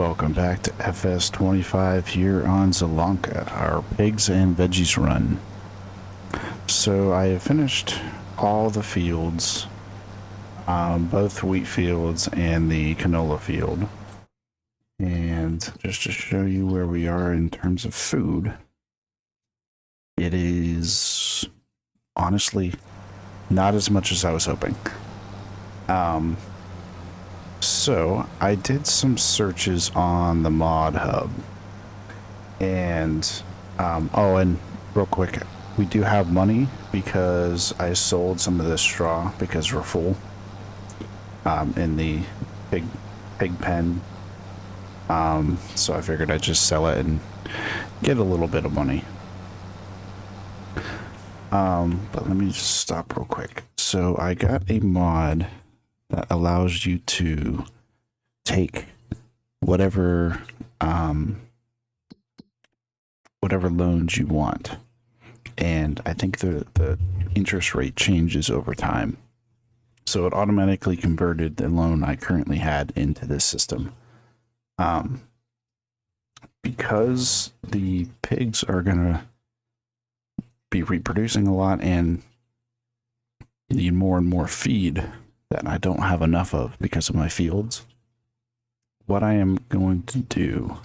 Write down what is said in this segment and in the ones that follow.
Welcome back to FS25 here on Zielonka, our pigs and veggies run. So I have finished all the fields, both wheat fields and the canola field. And just to show you where we are in terms of food, it is honestly not as much as I was hoping. So I did some searches on the mod hub, and and real quick, we do have money because I sold some of this straw because we're full in the pig pen. So I figured I'd just sell it and get a little bit of money. But let me just stop real quick. So I got a mod that allows you to take whatever loans you want, and I think the interest rate changes over time. So it automatically converted the loan I currently had into this system. Because the pigs are gonna be reproducing a lot and need more and more feed that I don't have enough of because of my fields, what I am going to do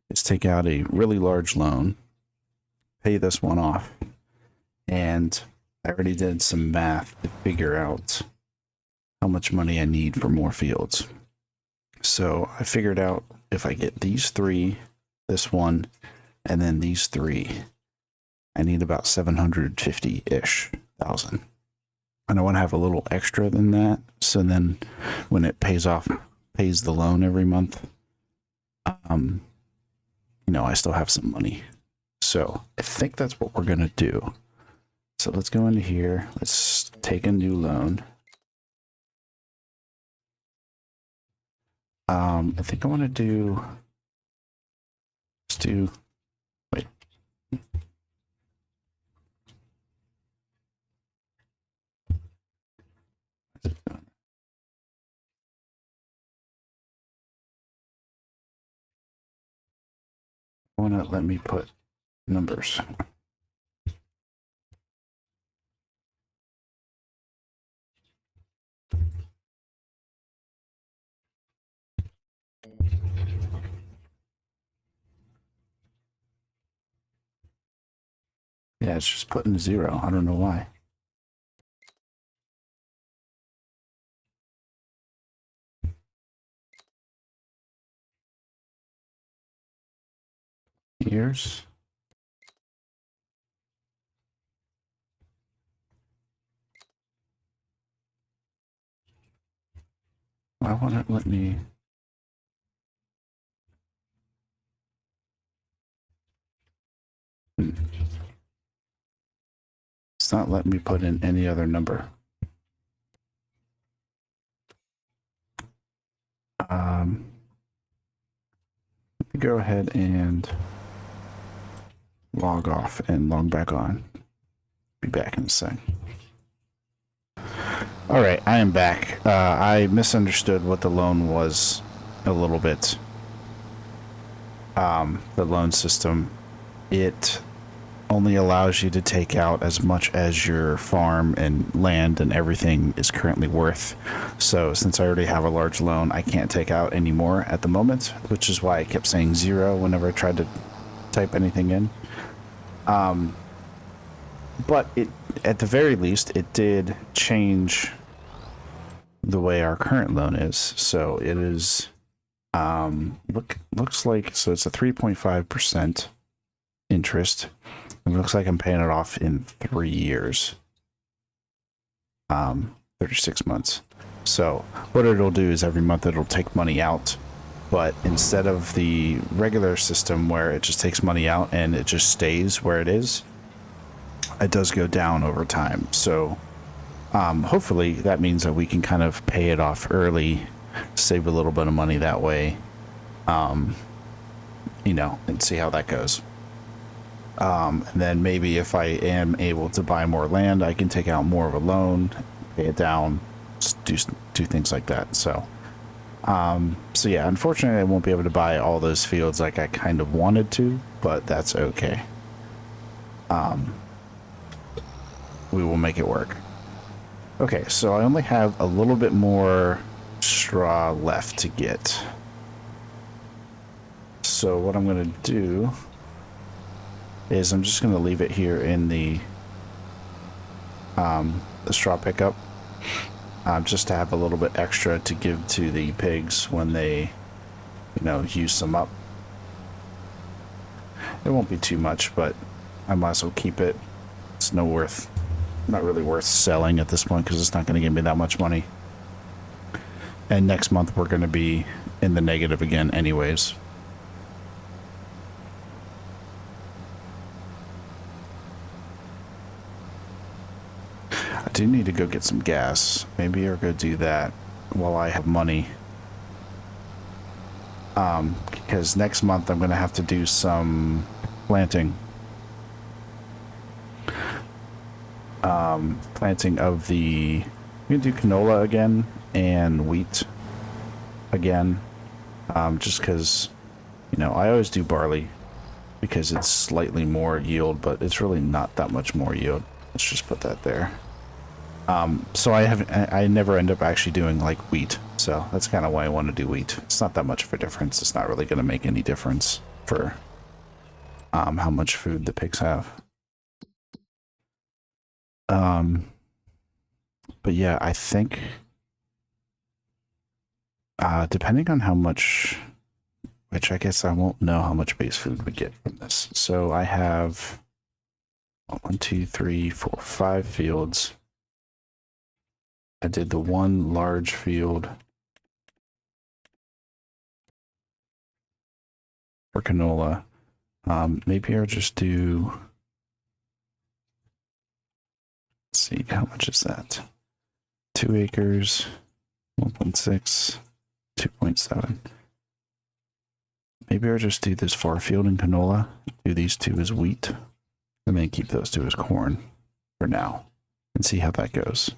is take out a really large loan, pay this one off, and I already did some math to figure out how much money I need for more fields. So I figured out if I get these three, this one, and then these three, I need about 750-ish thousand. And I want to have a little extra than that, so then when it pays the loan every month, I still have some money. So I think that's what we're gonna do. So let's go into here. Let's take a new loan. I think I want to do. Let's do. Wait. Want to let me put numbers. Yeah, it's just putting 0. I don't know why. Years. Why won't it let me? It's not letting me put in any other number. Let me go ahead and log off and log back on. Be back in a sec. All right, I am back. I misunderstood what the loan was a little bit. The loan system, it only allows you to take out as much as your farm and land and everything is currently worth. So since I already have a large loan, I can't take out any more at the moment, which is why I kept saying 0 whenever I tried to type anything in. But it, at the very least, it did change the way our current loan is. So it is, looks like, so it's a 3.5% interest. It looks like I'm paying it off in 3 years, 36 months. So what it'll do is every month it'll take money out, but instead of the regular system where it just takes money out and it just stays where it is, it does go down over time. So hopefully that means that we can kind of pay it off early, save a little bit of money that way, and see how that goes. And then maybe if I am able to buy more land, I can take out more of a loan, pay it down, do things like that. So So yeah, unfortunately I won't be able to buy all those fields like I kind of wanted to, but that's okay. We will make it work. Okay, so I only have a little bit more straw left to get. So what I'm going to do is I'm just going to leave it here in the straw pickup, just to have a little bit extra to give to the pigs when they, you know, use some up. It won't be too much, but I might as well keep it. It's not really worth selling at this point because it's not going to give me that much money. And next month we're going to be in the negative again anyways. I do need to go get some gas. Maybe I'll go do that while I have money. Because next month I'm going to have to do some planting. Planting of the... We can do canola again and wheat again. Just because, you know, I always do barley because it's slightly more yield, but it's really not that much more yield. Let's just put that there. So I never end up actually doing like wheat. So that's kind of why I want to do wheat. It's not that much of a difference. It's not really going to make any difference for how much food the pigs have. But yeah, I think depending on how much, which I guess I won't know how much base food we get from this. So I have 1, 2, 3, 4, 5 fields. I did the one large field for canola. Maybe I'll just do, let's see, how much is that? 2 acres, 1.6, 2.7. Maybe I'll just do this far field in canola, do these 2 as wheat, and then keep those 2 as corn for now, and see how that goes.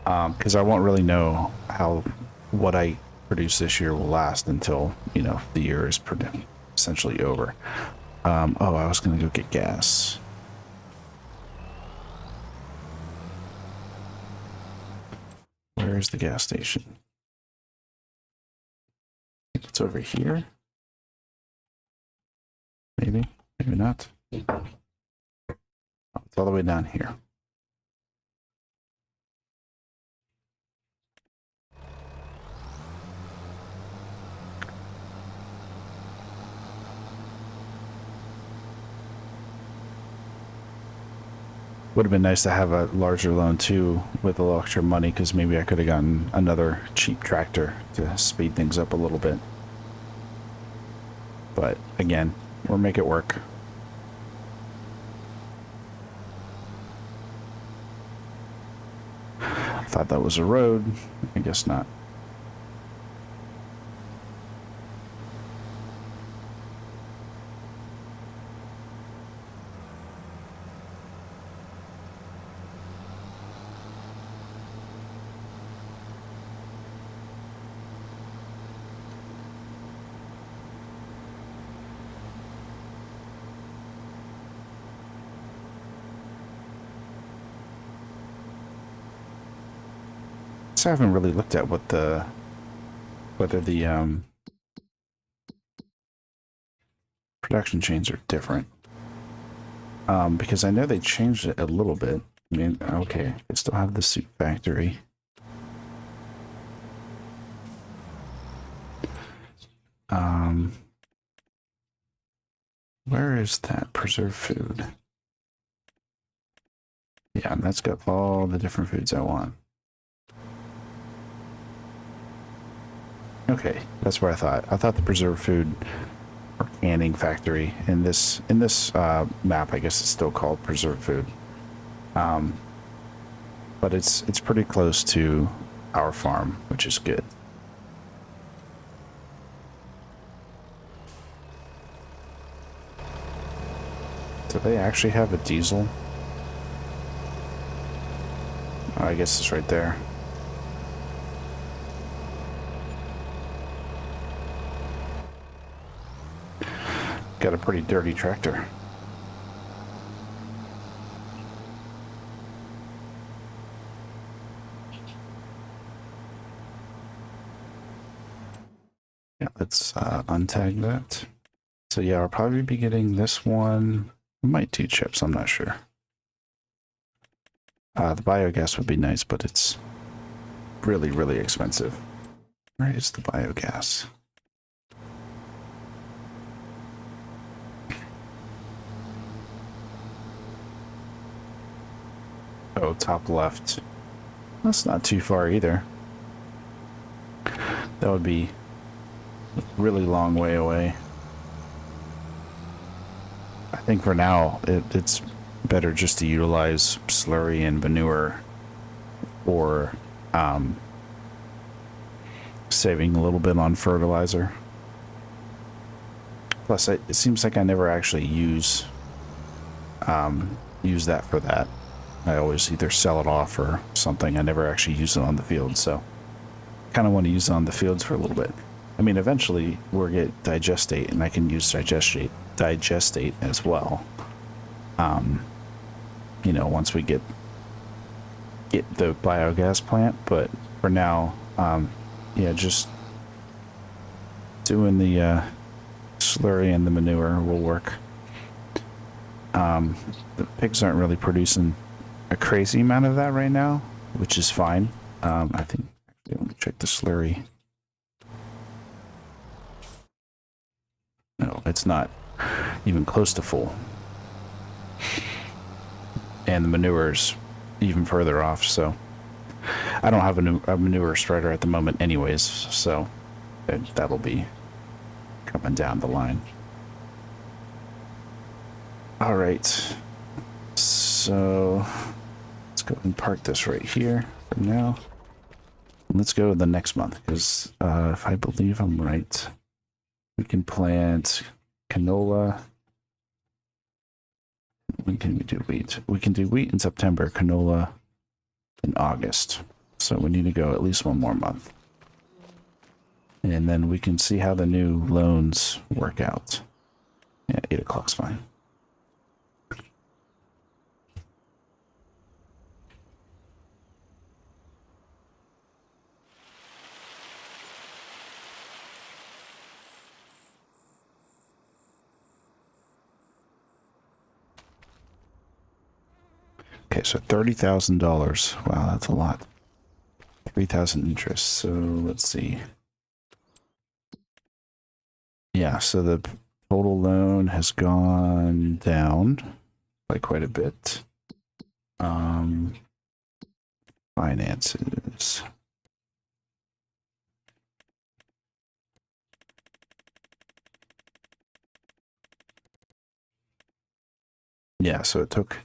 Because I won't really know how what I produce this year will last until, you know, the year is essentially over. Oh, I was going to go get gas. Where is the gas station? I think it's over here. Maybe, maybe not. Oh, it's all the way down here. Would have been nice to have a larger loan too with a little extra money, because maybe I could have gotten another cheap tractor to speed things up a little bit. But again, we'll make it work. I thought that was a road. I guess not. I haven't really looked at what whether the production chains are different. Because I know they changed it a little bit. I mean, okay, they still have the soup factory. Where is that preserved food? Yeah, and that's got all the different foods I want. Okay, that's what I thought. I thought the preserved food or canning factory in this map, I guess it's still called preserved food. But it's pretty close to our farm, which is good. Do they actually have a diesel? Oh, I guess it's right there. got a pretty dirty tractor. Yeah, let's untag that. So yeah, I'll probably be getting this one. I might do chips, I'm not sure. The biogas would be nice, but it's really, really expensive. Where is the biogas? Oh, top left. That's not too far either. That would be a really long way away. I think for now, it's better just to utilize slurry and manure for saving a little bit on fertilizer. Plus, it seems like I never actually use that for that. I always either sell it off or something. I never actually use it on the field, so kind of want to use it on the fields for a little bit. I mean, eventually we'll get digestate, and I can use digestate as well. You know, once we get the biogas plant, but for now, yeah, just doing the slurry and the manure will work. The pigs aren't really producing a crazy amount of that right now, which is fine. I think, let me check the slurry. No, it's not even close to full. And the manure's even further off, so I don't have a manure strider at the moment anyways, so that'll be coming down the line. All right, so let's go and park this right here for now. Let's go to the next month, because if I believe I'm right, we can plant canola. When can we do wheat? We can do wheat in September, canola in August. So we need to go at least one more month. And then we can see how the new loans work out. Yeah, 8 o'clock's fine. Okay, so $30,000. Wow, that's a lot. 3,000 interest. So let's see. Yeah, so the total loan has gone down by quite a bit. Finances. Yeah, so it took,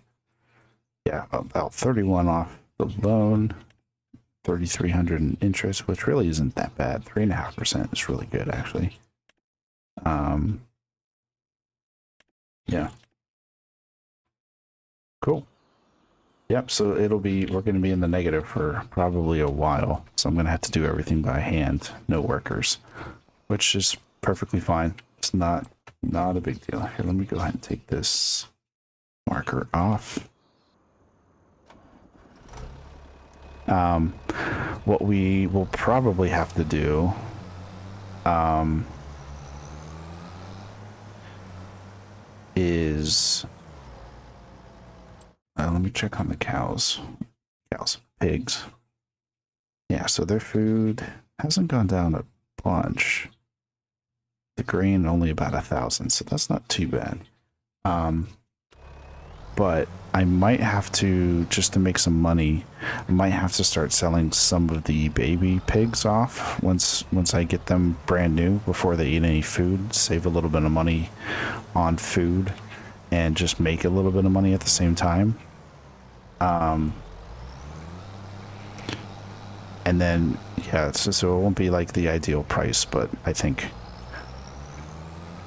yeah, about 31 off the loan, 3,300 in interest, which really isn't that bad. 3.5% is really good, actually. Yeah. Cool. Yep, so we're going to be in the negative for probably a while. So I'm going to have to do everything by hand, no workers, which is perfectly fine. It's not a big deal. Here, let me go ahead and take this marker off. What we will probably have to do, is, let me check on the pigs. Yeah, so their food hasn't gone down a bunch. The grain only about 1,000, so that's not too bad. But I might have to, just to make some money, I might have to start selling some of the baby pigs off once I get them brand new before they eat any food, save a little bit of money on food, and just make a little bit of money at the same time. And then, yeah, so it won't be like the ideal price, but I think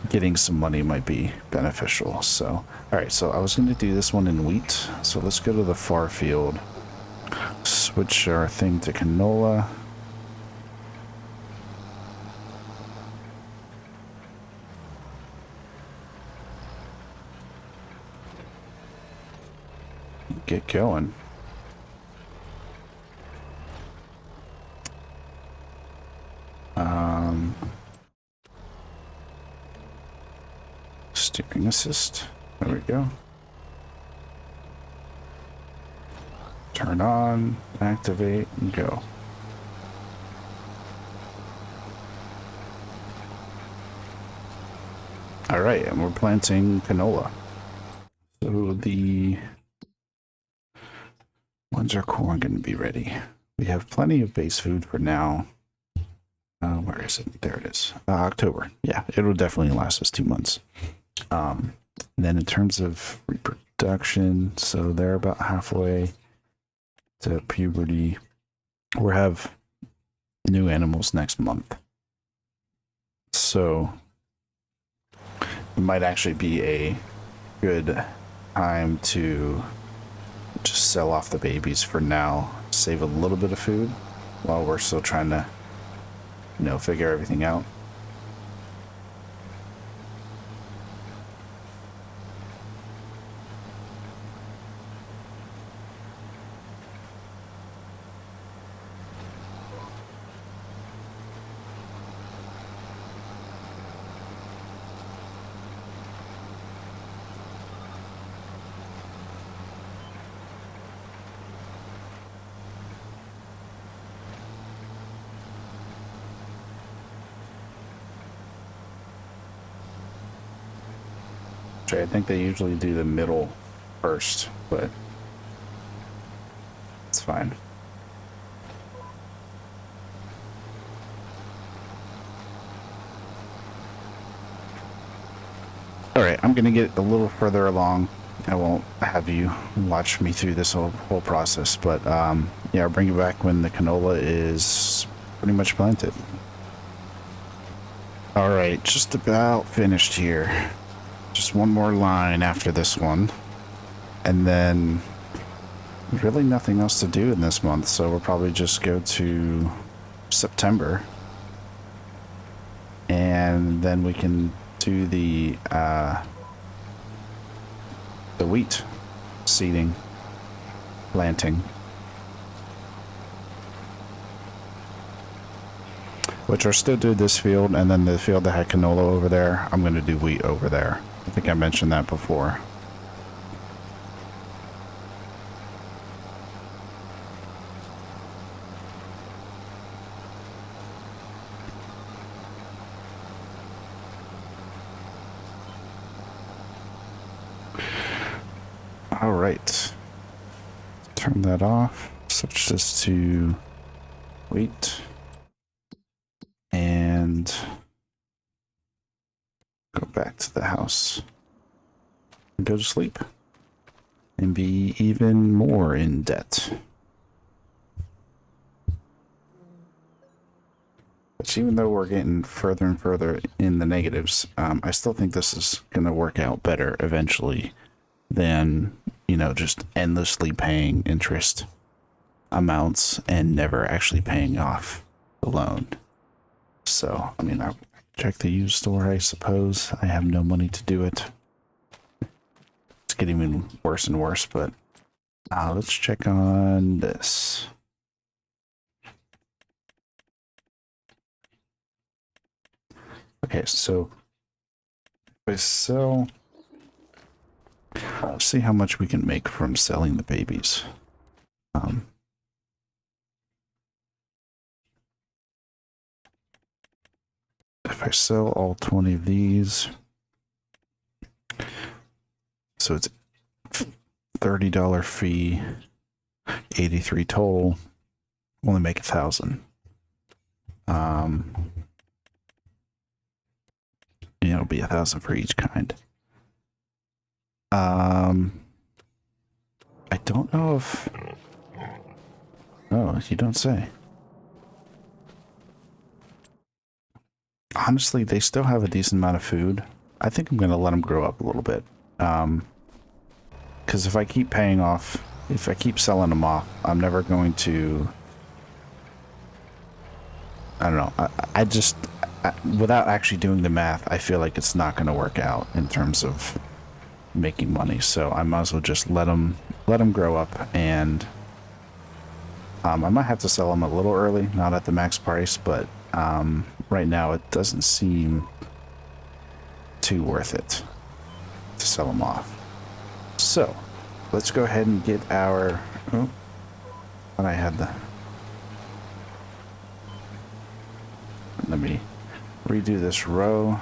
getting some money might be beneficial. So, all right, so I was going to do this one in wheat. So let's go to the far field, switch our thing to canola. get going. Steering assist. There we go. Turn on, activate, and go. All right, and we're planting canola. So when's our corn going to be ready? We have plenty of base food for now. Where is it? There it is. October. Yeah, it'll definitely last us 2 months. Then in terms of reproduction, so they're about halfway to puberty. We'll have new animals next month. So it might actually be a good time to just sell off the babies for now, save a little bit of food while we're still trying to, figure everything out. I think they usually do the middle first, but it's fine. All right, I'm gonna get a little further along. I won't have you watch me through this whole process, but yeah, I'll bring you back when the canola is pretty much planted. All right, just about finished here. Just one more line after this one, and then really nothing else to do in this month, so we'll probably just go to September, and then we can do the wheat seeding, planting, which are still do this field, and then the field that had canola over there, I'm going to do wheat over there. I think I mentioned that before. All right. Turn that off. Switch this to wheat. And go back to the house and go to sleep and be even more in debt. But even though we're getting further and further in the negatives, I still think this is going to work out better eventually than, just endlessly paying interest amounts and never actually paying off the loan. So, I'll check the used store, I suppose. I have no money to do it. It's getting even worse and worse, but let's check on this. Okay, so if I sell, let's see how much we can make from selling the babies. If I sell all 20 of these, so it's $30 fee, 83 total, only make 1,000. It'll be 1,000 for each kind. I don't know if, oh, you don't say. Honestly, they still have a decent amount of food. I think I'm going to let them grow up a little bit. Because if I keep paying off, if I keep selling them off, I'm never going to, I don't know. I just, without actually doing the math, I feel like it's not going to work out in terms of making money, so I might as well just let them grow up. And I might have to sell them a little early, not at the max price, but right now it doesn't seem too worth it to sell them off. So let's go ahead and get our, oh, and I had the, let me redo this row.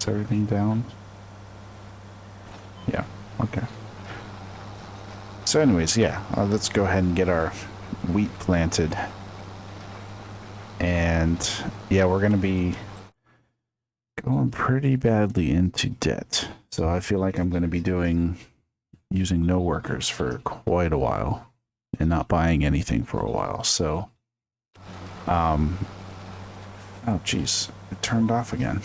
Is everything down? Yeah, okay. So anyways, yeah, let's go ahead and get our wheat planted. And yeah, we're going to be going pretty badly into debt. So I feel like I'm going to be using no workers for quite a while and not buying anything for a while. So, oh geez, it turned off again.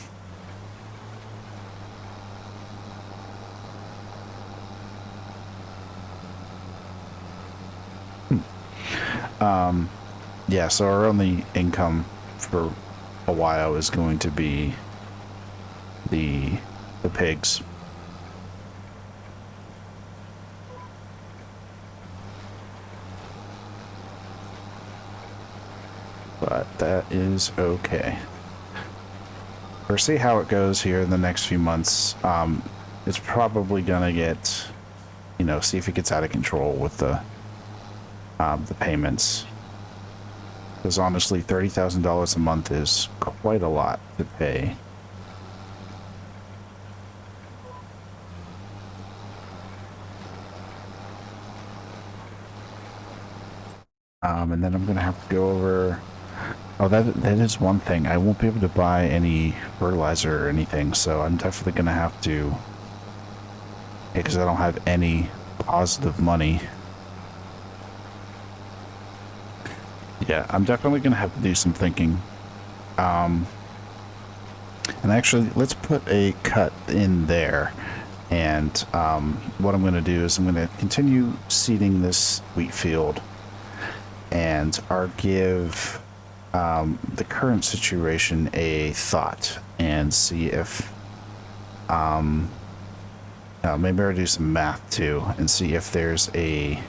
Yeah, so our only income for a while is going to be the pigs. But that is okay. We'll see how it goes here in the next few months. It's probably gonna get, you know, see if it gets out of control with the payments. Because honestly, $30,000 a month is quite a lot to pay. And then I'm gonna have to go over. Oh, that is one thing. I won't be able to buy any fertilizer or anything, so I'm definitely gonna have to. Because I don't have any positive money. Yeah, I'm definitely going to have to do some thinking. And actually, let's put a cut in there. And what I'm going to do is I'm going to continue seeding this wheat field. And I'll give the current situation a thought and see if... maybe I'll do some math too and see if there's a...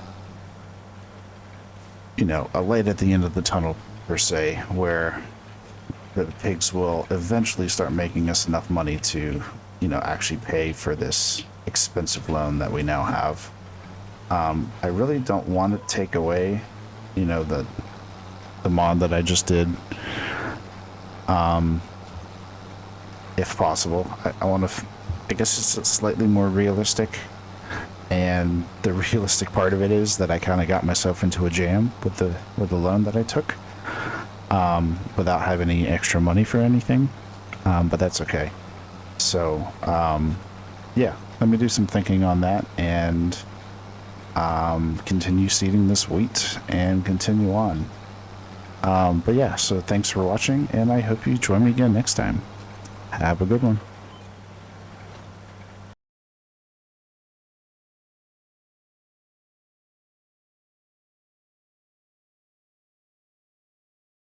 you know, a light at the end of the tunnel, per se, where the pigs will eventually start making us enough money to, you know, actually pay for this expensive loan that we now have. I really don't want to take away, you know, the mod that I just did. If possible, I want to, I guess it's slightly more realistic. And the realistic part of it is that I kind of got myself into a jam with the loan that I took, without having any extra money for anything. But that's okay. So, yeah, let me do some thinking on that and continue seeding this wheat and continue on. But yeah, so thanks for watching, and I hope you join me again next time. Have a good one.